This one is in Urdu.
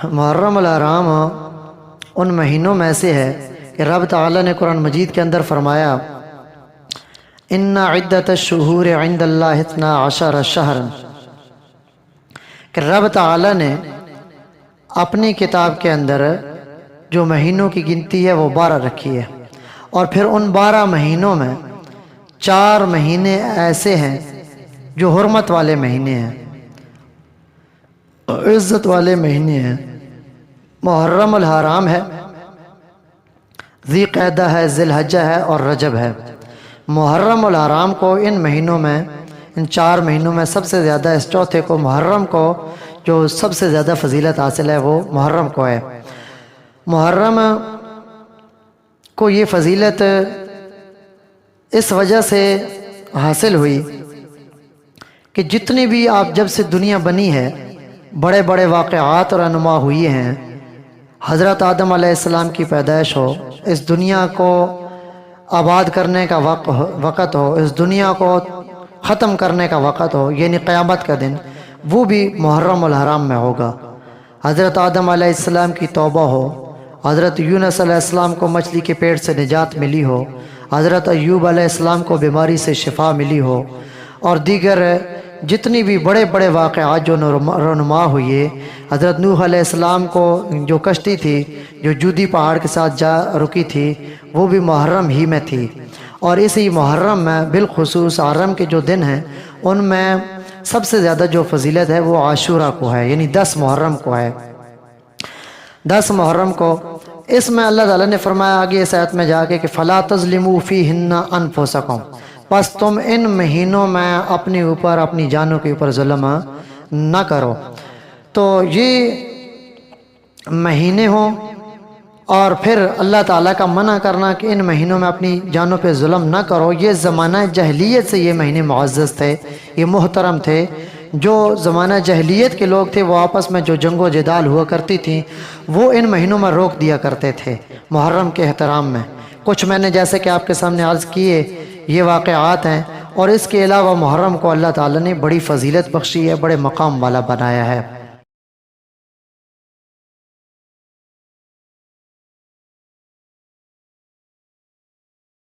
محرم الحرام ان مہینوں میں سے ہے کہ رب تعالیٰ نے قرآن مجید کے اندر فرمایا ان عدت الشہور عند اللہ 12 شہرا، کہ رب تعالیٰ نے اپنی کتاب کے اندر جو مہینوں کی گنتی ہے وہ 12 رکھی ہے، اور پھر ان 12 مہینوں میں 4 مہینے ایسے ہیں جو حرمت والے مہینے ہیں، عزت والے مہینے ہیں۔ محرم الحرام ہے، ذی قعدہ ہے، ذی الحجہ ہے اور رجب ہے۔ محرم الحرام کو ان مہینوں میں، ان 4 مہینوں میں سب سے زیادہ، اس چوتھے کو محرم کو جو سب سے زیادہ فضیلت حاصل ہے وہ محرم کو ہے۔ محرم کو یہ فضیلت اس وجہ سے حاصل ہوئی کہ جتنی بھی آپ جب سے دنیا بنی ہے بڑے بڑے واقعات رونما ہوئے ہیں، حضرت آدم علیہ السلام کی پیدائش ہو، اس دنیا کو آباد کرنے کا وقت ہو، اس دنیا کو ختم کرنے کا وقت ہو، یعنی قیامت کا دن، وہ بھی محرم الحرام میں ہوگا۔ حضرت آدم علیہ السلام کی توبہ ہو، حضرت یونس علیہ السلام کو مچھلی کے پیٹ سے نجات ملی ہو، حضرت ایوب علیہ السلام کو بیماری سے شفا ملی ہو، اور دیگر جتنی بھی بڑے بڑے واقعات جو رونما ہوئے، حضرت نوح علیہ السلام کو جو کشتی تھی جو جودی پہاڑ کے ساتھ جا رکی تھی وہ بھی محرم ہی میں تھی۔ اور اسی محرم میں بالخصوص حرم کے جو دن ہیں ان میں سب سے زیادہ جو فضیلت ہے وہ عاشورہ کو ہے، یعنی 10 محرم کو ہے۔ 10 محرم کو اس میں اللہ تعالیٰ نے فرمایا آگے اس آیت میں جا کے کہ فَلَا تَظْلِمُوا فِيهِنَّ أَنفُسَكُمْ، پس تم ان مہینوں میں اپنے اوپر، اپنی جانوں کے اوپر ظلم نہ کرو۔ تو یہ مہینے ہوں اور پھر اللہ تعالیٰ کا منع کرنا کہ ان مہینوں میں اپنی جانوں پہ ظلم نہ کرو، یہ زمانہ جاہلیت سے یہ مہینے معزز تھے، یہ محترم تھے۔ جو زمانہ جاہلیت کے لوگ تھے وہ آپس میں جو جنگ و جدال ہوا کرتی تھیں وہ ان مہینوں میں روک دیا کرتے تھے محرم کے احترام میں۔ کچھ میں نے جیسے کہ آپ کے سامنے عرض کیے یہ واقعات ہیں، اور اس کے علاوہ محرم کو اللہ تعالیٰ نے بڑی فضیلت بخشی ہے، بڑے مقام والا بنایا ہے۔